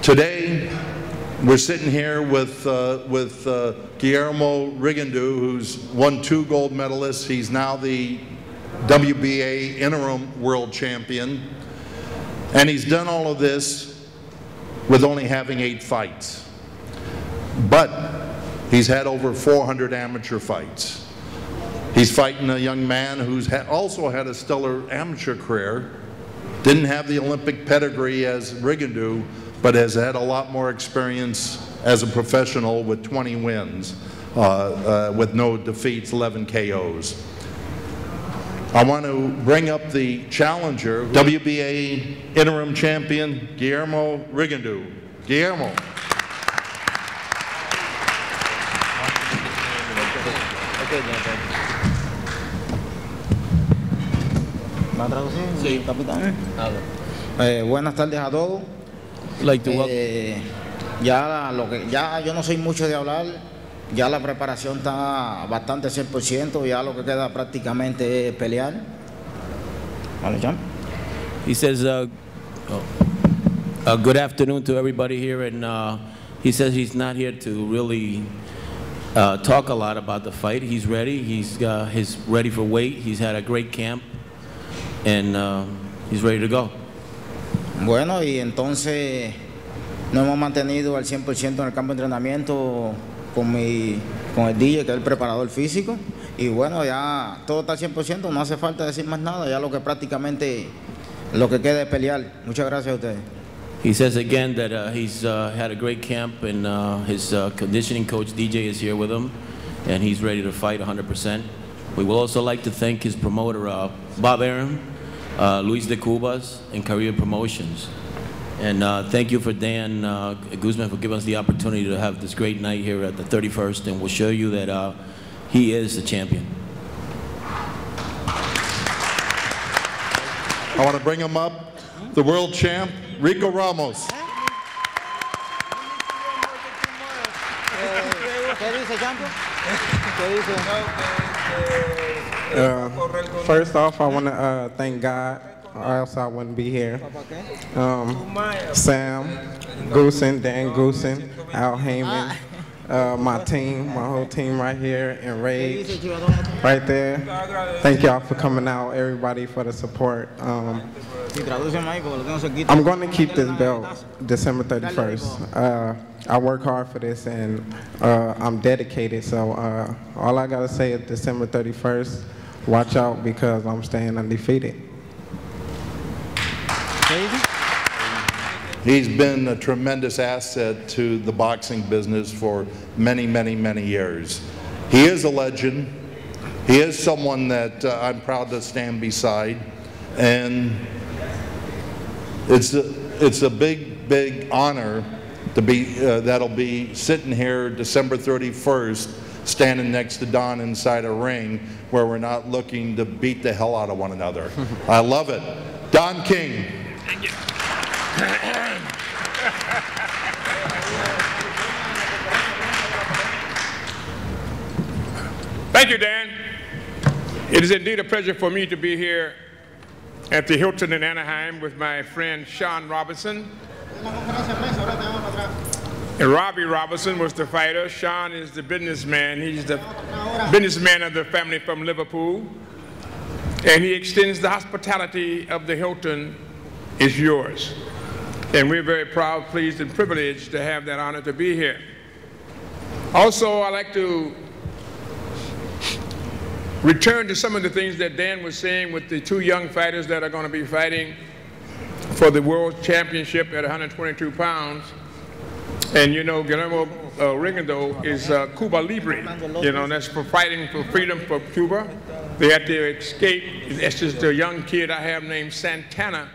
Today, we're sitting here with Guillermo Rigondeaux, who's won 2 gold medalists. He's now the WBA interim world champion. And he's done all of this with only having 8 fights. But he's had over 400 amateur fights. He's fighting a young man who's also had a stellar amateur career. Didn't have the Olympic pedigree as Rigondeaux, but has had a lot more experience as a professional with 20 wins, with no defeats, 11 KOs. I want to bring up the challenger, WBA interim champion, Guillermo Rigondeaux. Guillermo. Sí, capitán. Buenas tardes a todos. Ya yo no soy mucho de hablar, ya la preparación está bastante 100%, ya lo que queda prácticamente es pelear. Vale, John. He says, good afternoon to everybody here, and he says he's not here to really talk a lot about the fight. He's ready. He's ready for weight. He's had a great camp, and he's ready to go. Bueno, y entonces nos hemos mantenido al 100% en el campo de entrenamiento con el DJ, que es el preparador físico. Y bueno, ya todo está al 100%, no hace falta decir más nada, ya lo que prácticamente lo que queda es pelear. Muchas gracias a ustedes. He says again that he's had a great camp, and his conditioning coach DJ is here with him, and he's ready to fight 100%. We would also like to thank his promoter, Bob Aaron, Luis de Cubas, and Career Promotions. And thank you for Dan Gussen for giving us the opportunity to have this great night here at the 31st, and we'll show you that he is the champion. I want to bring him up, the world champ, Rico Ramos. First off, I want to thank God, or else I wouldn't be here. Sam, Goossen, Dan Gussen, Al Heyman, my team, my whole team right here, and Rage, right there. Thank y'all for coming out, everybody for the support. I'm going to keep this belt December 31st. I work hard for this, and I'm dedicated, so all I got to say is December 31st, watch out because I'm staying undefeated. He's been a tremendous asset to the boxing business for many, many, many years. He is a legend. He is someone that I'm proud to stand beside, and it's a big, big honor to be that'll be sitting here December 31st, standing next to Don inside a ring where we're not looking to beat the hell out of one another. I love it. Don King. Thank you. Thank you, Dan. It is indeed a pleasure for me to be here at the Hilton in Anaheim with my friend Sean Robinson. And Robbie Robinson was the fighter. Sean is the businessman. He's the businessman of the family from Liverpool. And he extends the hospitality of the Hilton is yours. And we're very proud, pleased, and privileged to have that honor to be here. Also, I'd like to return to some of the things that Dan was saying with the 2 young fighters that are going to be fighting for the World Championship at 122 pounds. And you know, Guillermo Rigondeaux is Cuba Libre. You know, that's for fighting for freedom for Cuba. They had to escape. It's just a young kid I have named Santana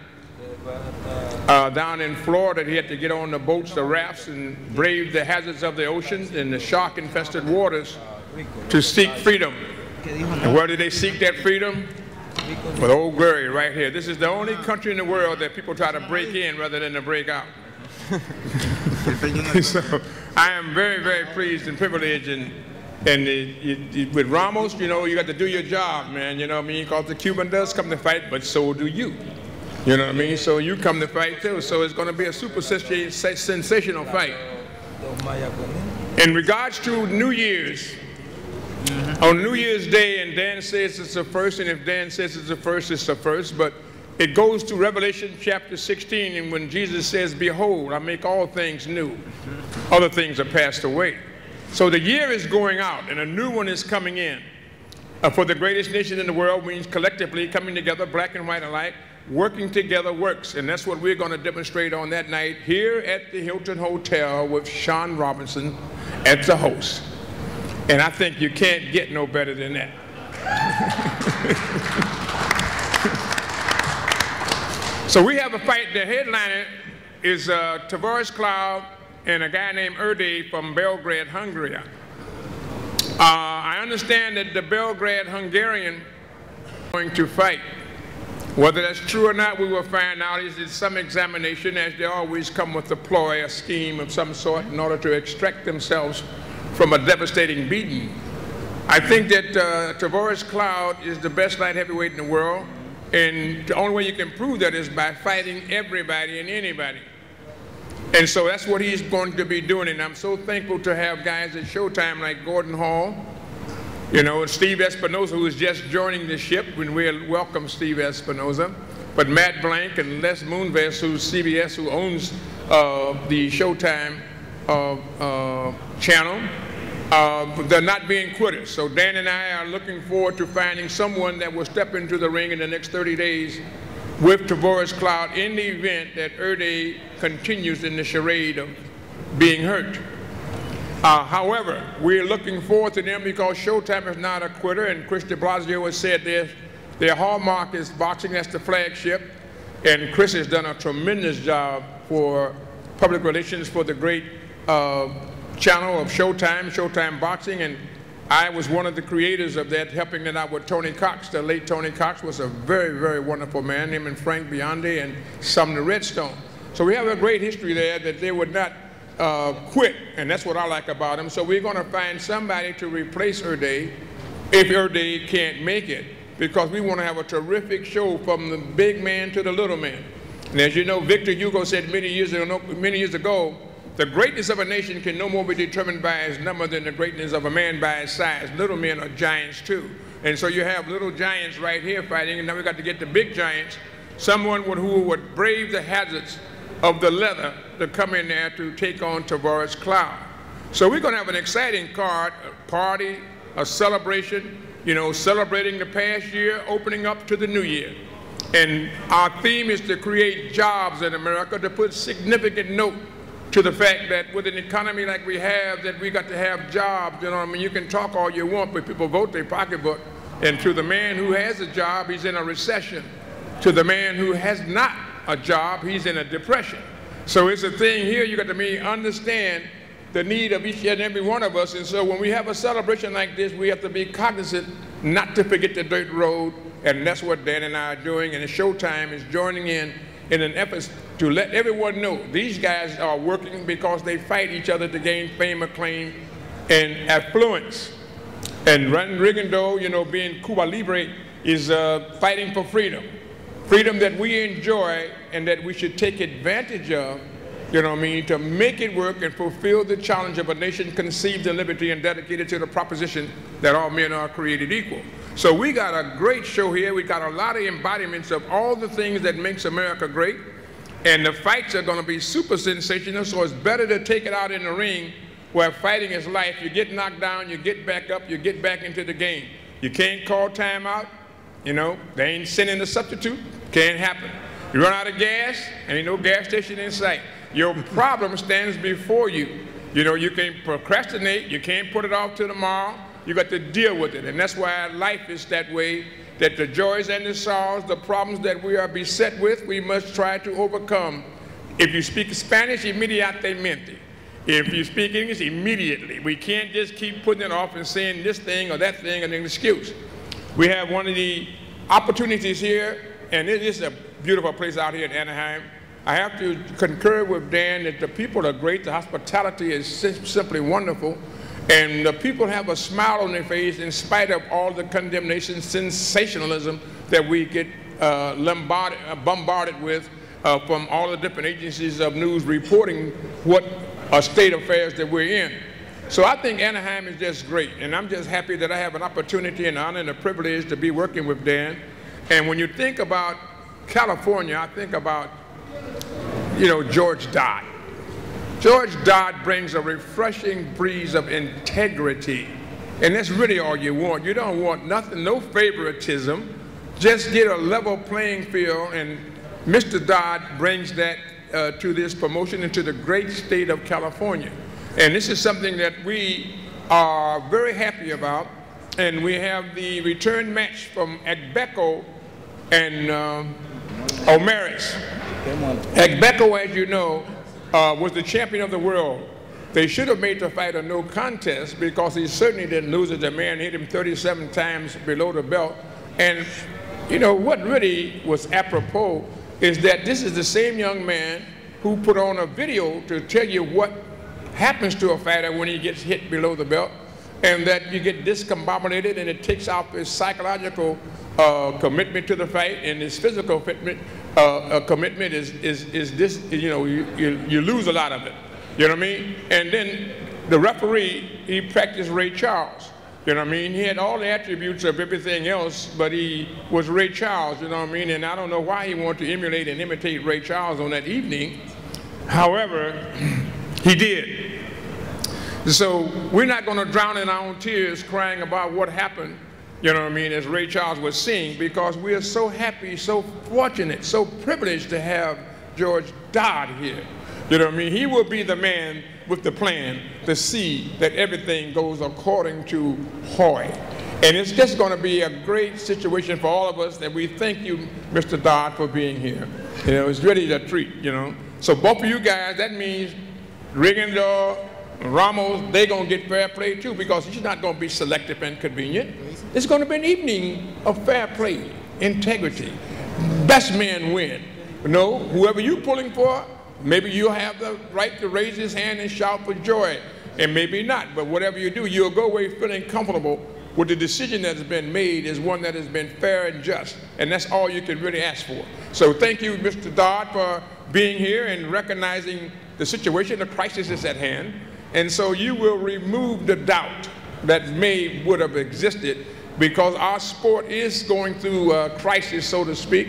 down in Florida. He had to get on the boats, the rafts, and brave the hazards of the ocean and the shark-infested waters to seek freedom. And where did they seek that freedom? With Old Glory right here. This is the only country in the world that people try to break in rather than to break out. So I am very, very pleased and privileged, and with Ramos, you know, you got to do your job, man. You know what I mean? Because the Cuban does come to fight, but so do you. You know what I mean? So you come to fight too. So it's going to be a super sensational fight. In regards to New Year's, on New Year's Day, and Dan says it's the first, and if Dan says it's the first, it's the first, but it goes to Revelation chapter 16, and when Jesus says, behold, I make all things new. Other things are passed away. So the year is going out, and a new one is coming in. For the greatest nation in the world means collectively coming together, black and white alike, working together works. And that's what we're going to demonstrate on that night here at the Hilton Hotel with Sean Robinson as the host. And I think you can't get no better than that. So we have a fight. The headliner is Tavares Cloud and a guy named Erde from Belgrade, Hungary. I understand that the Belgrade Hungarian is going to fight. Whether that's true or not, we will find out. It's some examination, as they always come with a ploy, a scheme of some sort in order to extract themselves from a devastating beating. I think that Tavares Cloud is the best light heavyweight in the world, and the only way you can prove that is by fighting everybody and anybody. And so that's what he's going to be doing, and I'm so thankful to have guys at Showtime like Gordon Hall, you know, Steve Espinoza, who is just joining the ship, when we welcome Steve Espinoza, but Matt Blank and Les Moonves, who's CBS, who owns the Showtime channel, they're not being quitters. So Dan and I are looking forward to finding someone that will step into the ring in the next 30 days with Tavares Cloud in the event that Erde continues in the charade of being hurt. However, we're looking forward to them because Showtime is not a quitter, and Chris de Blasio has said their hallmark is boxing. That's the flagship, and Chris has done a tremendous job for public relations for the great channel of Showtime, Showtime Boxing, and I was one of the creators of that, helping it out with Tony Cox. The late Tony Cox was a very, very wonderful man, him and Frank Biondi and Sumner Redstone. So we have a great history there that they would not quit, and that's what I like about them. So we're going to find somebody to replace Erde if Erde can't make it, because we want to have a terrific show from the big man to the little man. And as you know, Victor Hugo said many years ago, the greatness of a nation can no more be determined by its number than the greatness of a man by his size. Little men are giants too. And so you have little giants right here fighting, and now we got to get the big giants, someone who would brave the hazards of the leather to come in there to take on Tavares Cloud. So we're going to have an exciting card, a party, a celebration, you know, celebrating the past year, opening up to the new year. And our theme is to create jobs in America, to put significant note to the fact that with an economy like we have, that we got to have jobs. You know what I mean? You can talk all you want, but people vote their pocketbook. And to the man who has a job, he's in a recession. To the man who has not a job, he's in a depression. So it's a thing here, you got to understand the need of each and every one of us. And so when we have a celebration like this, we have to be cognizant not to forget the dirt road. And that's what Dan and I are doing. And Showtime is joining in an effort to let everyone know these guys are working because they fight each other to gain fame, acclaim, and affluence. And Rigondeaux, you know, being Cuba Libre, is fighting for freedom. Freedom that we enjoy and that we should take advantage of, you know what I mean, to make it work and fulfill the challenge of a nation conceived in liberty and dedicated to the proposition that all men are created equal. So we got a great show here. We got a lot of embodiments of all the things that makes America great. And the fights are going to be super sensational, so it's better to take it out in the ring where fighting is life. You get knocked down, you get back up, you get back into the game. You can't call timeout. You know, they ain't sending a substitute. Can't happen. You run out of gas, and ain't no gas station in sight. Your problem stands before you. You know, you can procrastinate. You can't put it off till tomorrow. You got to deal with it. And that's why life is that way, that the joys and the sorrows, the problems that we are beset with, we must try to overcome. If you speak Spanish, inmediatamente. If you speak English, immediately. We can't just keep putting it off and saying this thing or that thing and an excuse. We have one of the opportunities here, and it is a beautiful place out here in Anaheim. I have to concur with Dan that the people are great. The hospitality is simply wonderful. And the people have a smile on their face in spite of all the condemnation, sensationalism that we get bombarded with from all the different agencies of news reporting what state affairs that we're in. So I think Anaheim is just great, and I'm just happy that I have an opportunity and honor and a privilege to be working with Dan. And when you think about California, I think about, you know, George Dodd. George Dodd brings a refreshing breeze of integrity, and that's really all you want. You don't want nothing, no favoritism. Just get a level playing field, and Mr. Dodd brings that to this promotion into the great state of California. And this is something that we are very happy about. And we have the return match from Agbeko and Omaris. Agbeko, as you know, was the champion of the world. They should have made the fight a no contest because he certainly didn't lose it. The man hit him 37 times below the belt. And you know, what really was apropos is that this is the same young man who put on a video to tell you what happens to a fighter when he gets hit below the belt, and that you get discombobulated, and it takes off his psychological commitment to the fight, and his physical commitment is this, you know, you lose a lot of it, you know what I mean? And then the referee, he practiced Ray Charles, you know what I mean? He had all the attributes of everything else, but he was Ray Charles, you know what I mean? And I don't know why he wanted to emulate and imitate Ray Charles on that evening. However, he did. So we're not going to drown in our own tears crying about what happened, you know what I mean, as Ray Charles was singing, because we are so happy, so fortunate, so privileged to have George Dodd here. You know what I mean? He will be the man with the plan to see that everything goes according to Hoy. And it's just going to be a great situation for all of us, and we thank you, Mr. Dodd, for being here. You know, it's really a treat, you know. So both of you guys, that means Rigondeaux, Ramos, they're going to get fair play too, because it's not going to be selective and convenient. It's going to be an evening of fair play, integrity. Best man win. You know, whoever you're pulling for, maybe you'll have the right to raise his hand and shout for joy, and maybe not. But whatever you do, you'll go away feeling comfortable with the decision that's been made is one that has been fair and just, and that's all you can really ask for. So thank you, Mr. Dodd, for being here and recognizing the situation, the crisis is at hand. And so you will remove the doubt that would have existed, because our sport is going through a crisis, so to speak.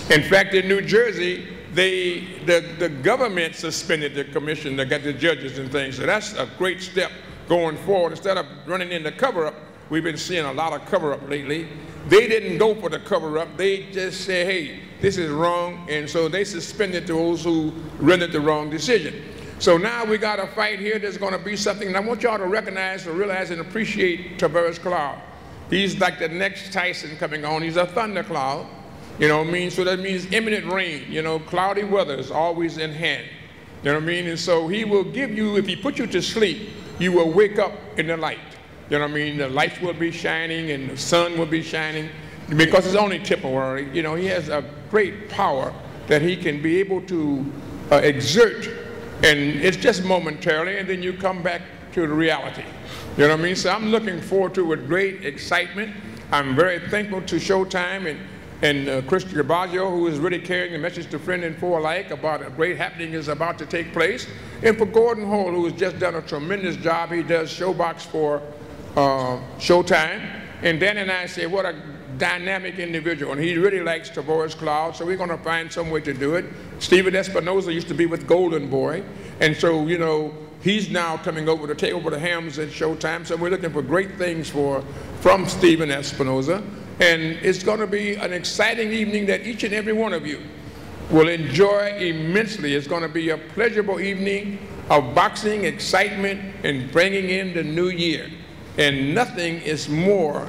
In fact, in New Jersey, the government suspended the commission that got the judges and things. So that's a great step going forward. Instead of running into cover-up, we've been seeing a lot of cover-up lately. They didn't go for the cover-up. They just said, hey, this is wrong. And so they suspended those who rendered the wrong decision. So now we got a fight here that's going to be something, and I want y'all to recognize or realize and appreciate Tavares Cloud. He's like the next Tyson coming on. He's a thundercloud, you know what I mean? So that means imminent rain, you know, cloudy weather is always in hand, you know what I mean? And so he will give you, if he puts you to sleep, you will wake up in the light, you know what I mean? The lights will be shining and the sun will be shining, because it's only temporary. You know, he has a great power that he can be able to exert. And it's just momentarily, and then you come back to the reality. You know what I mean? So I'm looking forward to it with great excitement. I'm very thankful to Showtime and Chris Gervasio, who is really carrying the message to friend and foe alike about a great happening is about to take place. And for Gordon Hall, who has just done a tremendous job. He does Showbox for Showtime. And Dan and I say, what a dynamic individual, and he really likes Tavares Cloud, so we're going to find some way to do it. Steven Espinoza used to be with Golden Boy, and so, you know, he's now coming over to take over the hams at Showtime, so we're looking for great things from Steven Espinoza, and it's going to be an exciting evening that each and every one of you will enjoy immensely. It's going to be a pleasurable evening of boxing, excitement, and bringing in the new year, and nothing is more,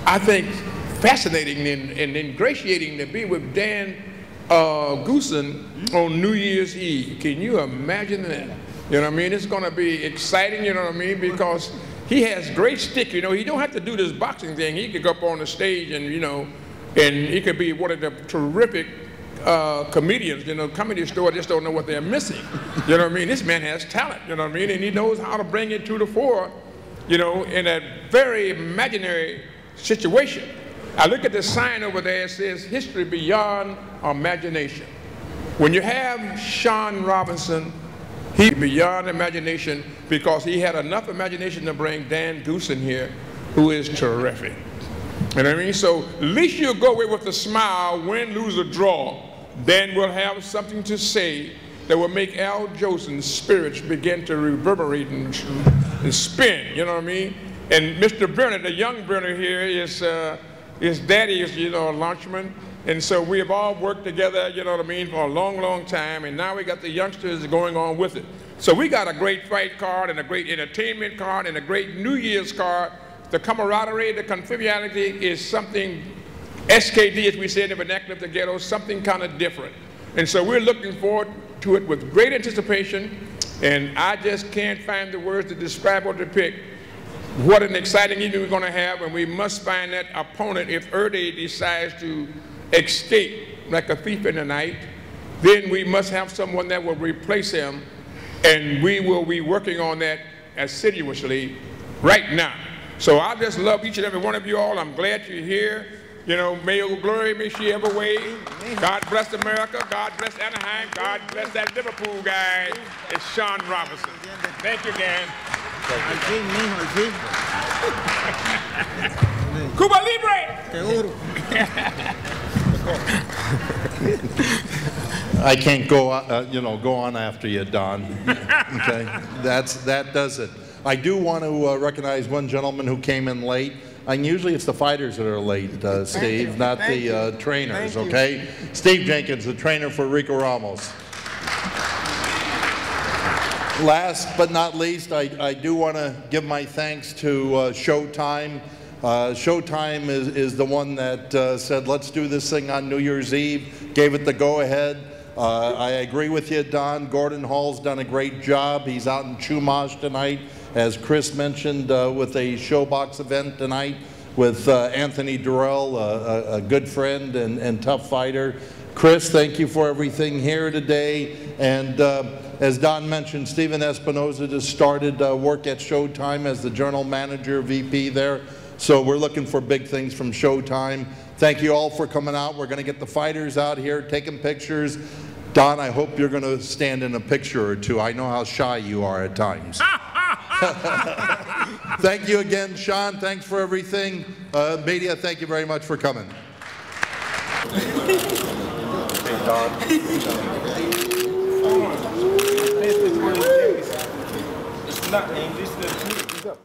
I think, fascinating and ingratiating to be with Dan Goossen on New Year's Eve. Can you imagine that? You know what I mean? It's going to be exciting, you know what I mean? Because he has great stick. You know, he don't have to do this boxing thing. He could go up on the stage and, you know, and he could be one of the terrific comedians. You know, Comedy Store just don't know what they're missing. You know what I mean? This man has talent, you know what I mean? And he knows how to bring it to the fore, you know, in a very imaginary situation. I look at the sign over there, it says, history beyond imagination. When you have Sean Robinson, he's beyond imagination because he had enough imagination to bring Dan Goossen here, who is terrific. You know what I mean? So at least you'll go away with a smile, win, lose, or draw. Dan will have something to say that will make Al Josen's spirits begin to reverberate and spin, you know what I mean? And Mr. Bernard, the young Bernard here, his daddy is, you know, a launchman. And so we have all worked together, you know what I mean, for a long, long time. And now we got the youngsters going on with it. So we got a great fight card and a great entertainment card and a great New Year's card. The camaraderie, the conviviality is something, SKD, as we say in the vernacular of the ghetto, something kind of different. And so we're looking forward to it with great anticipation. And I just can't find the words to describe or depict what an exciting evening we're going to have. And we must find that opponent if Erde decides to escape like a thief in the night. Then we must have someone that will replace him. And we will be working on that assiduously right now. So I just love each and every one of you all. I'm glad you're here. You know, may your glory, may she ever wave. God bless America. God bless Anaheim. God bless that Liverpool guy. It's Sean Robinson. Thank you again. Cuba Libre! I can't go, you know, go on after you, Don. Okay, that does it. I do want to recognize one gentleman who came in late. And usually it's the fighters that are late, Steve, not the trainers, okay? Steve Jenkins, the trainer for Rico Ramos. Last but not least, I do want to give my thanks to Showtime. Showtime is the one that said, let's do this thing on New Year's Eve, gave it the go-ahead. I agree with you, Don. Gordon Hall's done a great job. He's out in Chumash tonight, as Chris mentioned, with a showbox event tonight with Anthony Durrell, a good friend and tough fighter. Chris, thank you for everything here today. And as Don mentioned, Steven Espinoza just started work at Showtime as the general manager, VP there. So we're looking for big things from Showtime. Thank you all for coming out. We're going to get the fighters out here taking pictures. Don, I hope you're going to stand in a picture or two. I know how shy you are at times. Thank you again, Sean. Thanks for everything. Media, thank you very much for coming. Hey, Don.